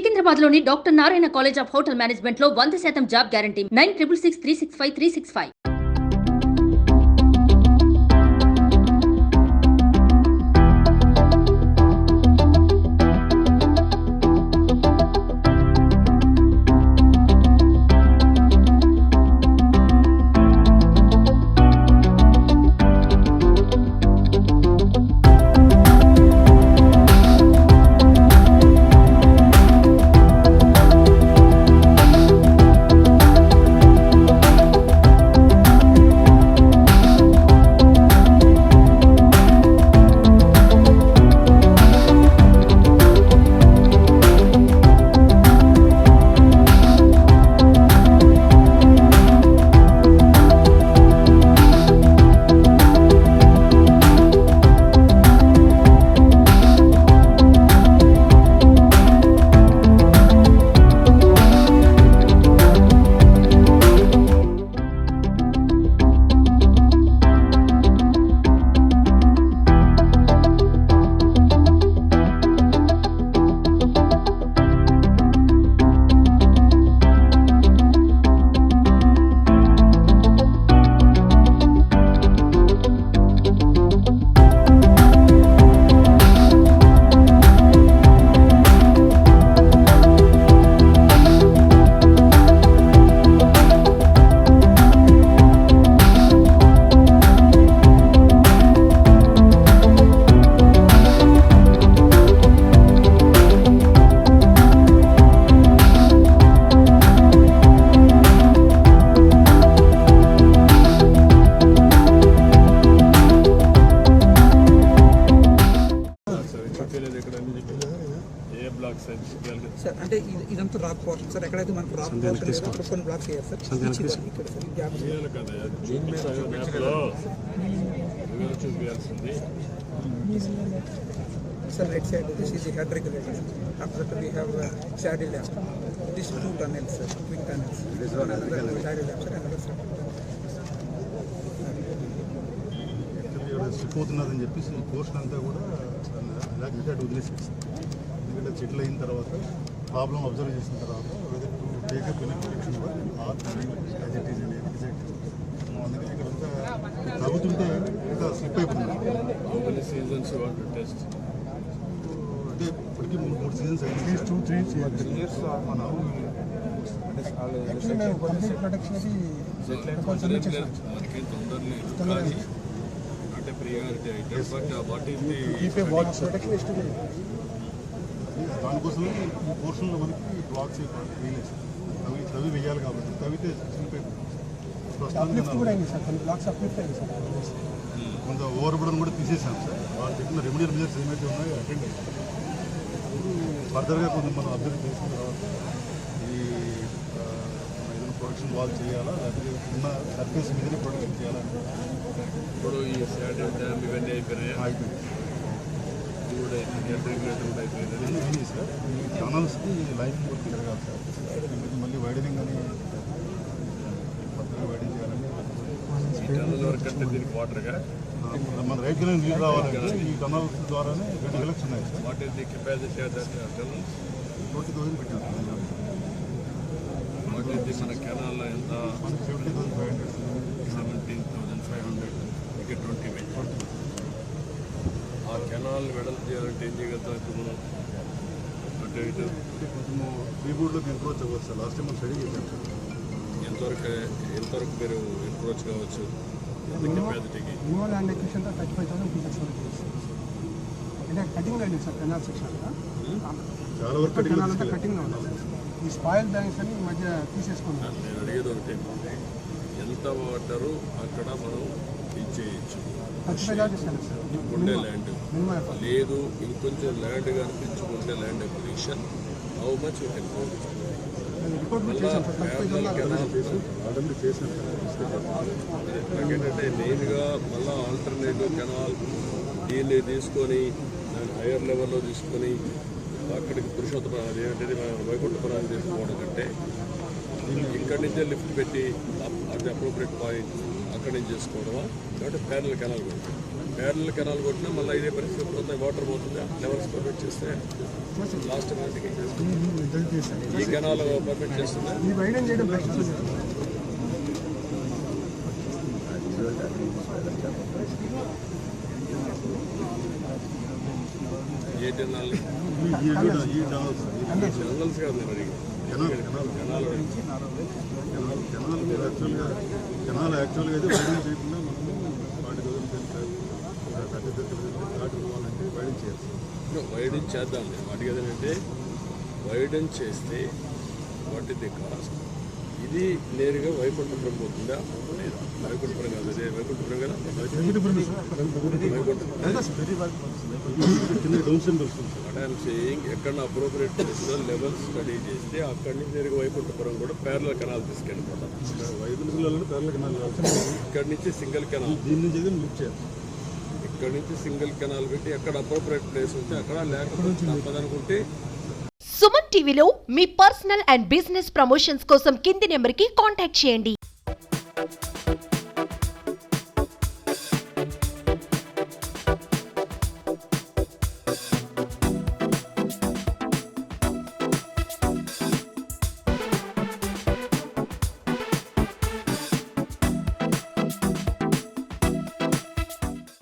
సికింద్రాబాద్లోని doctor Narayana college of hotel మేనేజ్మెంట్లో 100% job guarantee 966365 sir అంటే ఇదంతా రాక్ పోర్షన్ సార్ ఎక్కడైతే మనకు రాక్ పోర్షన్ కొన్ని బ్లాక్స్ చేయాలి సార్ ఇక్కడ sir gap sir right side this is the head regulator after that we have saddle lap this 2 tunnels sir quick tunnels saddle lap sir another sir పోతున్నదని చెప్పేసి ఈ portion అంతా కూడా అలాగే వదిలేసేసి ఎందుకంటే సెటిల్ అయిన తర్వాత ప్రాబ్లం అబ్జర్వ్ చేసిన తర్వాత whether to take up in protection as it is అందుకని ఇక్కడంతా తగ్గుతుంటే ఇంకా స్లిప్ అయిపోతుంది సీజన్స్ టెస్ట్ అంటే ఇప్పటికీ 3 సీజన్స్ అయింది 2-3 ఇయర్స్ మన మనకేం తొందర లేదు అంటే priority item but what is the దానికోసమే ఈ పోర్షన్లో మనకి బ్లాక్స్ వేయలేదు తవి వేయాలి కాబట్టి తవితే కొంత ఓవర్ బుడన్ కూడా తీసేసాం సార్ వాళ్ళు చెప్పిన రెమెడియల్ మెజర్స్ ఏమైతే ఉన్నాయో అటెండ్ అయ్యాయి ఫర్దర్గా కొంచెం మనం అబ్జర్వ్ చేసిన తర్వాత ఈ ఏదైనా ప్రొడక్షన్ వాల్ చేయాలా లేకపోతే ఉన్న సర్ఫేస్ మీదనే ప్రొడక్షన్ చేయాలా ఇప్పుడు ఈ శాడ్ డ్యామ్ ఇవన్నీ అయిపోయినాయి అయిపోయింది సార్ ఈ ఛానల్స్కి లైన్ కూడా తిరగాలి సార్ మళ్ళీ వైడనింగ్ అని కొత్తగా వైడింగ్ చేయాలని దీనికి వాటర్గా మన రైతులో నీళ్ళు రావాలంటే ఈ టనల్స్ ద్వారానే 2 కలెక్షన్ ఉన్నాయి sir what is the capacity of that tunnel 20,000 పెట్టారు వాట్ ఈస్ ది మన కెనాల్లో ఎంత 70,500 17,500 ఇక్కడ 20 ఆ కెనాల్ వెడల్పు చేయాలంటే ఏం చేయగలుగుతాం ఇప్పుడు మనం అంటే ఇటు కొంచెము బీబోర్డ్లోకి ఎన్క్రోచ్ అవ్వచ్చు సార్ లాస్ట్ టైం మనం స్టడీ చేశాం సార్ ఎంతవరకు మీరు ఎన్క్రోచ్ కావచ్చు కెపాసిటీకి ల్యాండ్ ఎక్విషన్ 35,000 అంటే కటింగ్ అయింది సార్ కెనాల్ సెక్షన్ చాలా వరకు కటింగ్ ఈ స్పాయిల్ బ్యాంక్స్ అని ఈ మధ్య తీసేసుకున్నాను నేను అడిగేది ఒకటి ఎంత వాటరు అక్కడ మనం ఇచ్చేయచ్చు ఉండే ల్యాండ్ లేదు ఇంకొంచెం ల్యాండ్ కనిపించుకుంటే land acquisition how much you can go ఏంటంటే మెయిన్గా మళ్ళీ ఆల్టర్నేటివ్ కెనాల్ దీన్ని తీసుకొని దాన్ని హైయర్ లెవెల్లో తీసుకొని అక్కడికి పురుషోత్తమ ఏంటంటే వైకుంఠపురాన్ని తీసుకోవడం కంటే ఇక్కడి నుంచే లిఫ్ట్ పెట్టి అది అప్రోప్రియట్ పాయింట్ అక్కడి నుంచి చేసుకోవడమా కాబట్టి ప్యారల్ కెనాల్ కొట్టాం ప్యారల్ కెనాల్ కొట్టినా మళ్ళీ ఇదే పరిస్థితి వాటర్ పోతుందా లెవెల్స్ పర్మిట్ చేస్తే లాస్ట్ మనకి ఈ కెనాల్ పర్మిట్ చేస్తుందా? ఈ వైడెన్ చేయడం బెస్ట్. ఏ కెనాల్? జనరల్స్ కాదు నేను అడిగింది. కెనాల్ యాక్చువల్గా అయితే వైడెన్ చేయకుండా మనము 40,000 దాటుకోవాలంటే వైడెన్ చేయాలి. వైడెన్ చేద్దాం. నేను అడిగేది ఏంటంటే వైడెన్ చేస్తే వాట్ ఇస్ ది కాస్ట్? ఇది నేరుగా వైకుంఠపురం పోతుందా లేదా? వైకుంఠపురం కాదు, అదే వైకుంఠపురం కదా. ఎక్కడ అప్రోప్రియేట్ ప్లేస్లో లెవెల్ స్టడీ చేస్తే అక్కడి నుంచి నేరుగా వైకుంఠపురం కూడా ప్యారలల్ కెనాల్ తీసుకెళ్ళిపోతాం. వైకుంఠపురంలో ప్యారలల్ కెనాల్ ఇక్కడి నుంచి సింగిల్ కెనాల్, దీని నుంచి లిఫ్ట్ చేయాలి. ఇక్కడ నుంచి సింగిల్ కెనాల్ పెట్టి ఎక్కడ అప్రోప్రియేట్ ప్లేస్ ఉంటే అక్కడ, లేకపోతే తప్పదనుకుంటే. సుమన్ టీవీలో మీ పర్సనల్ అండ్ బిజినెస్ ప్రమోషన్స్ కోసం కింది నెంబర్కి కాంటాక్ట్ చేయండి.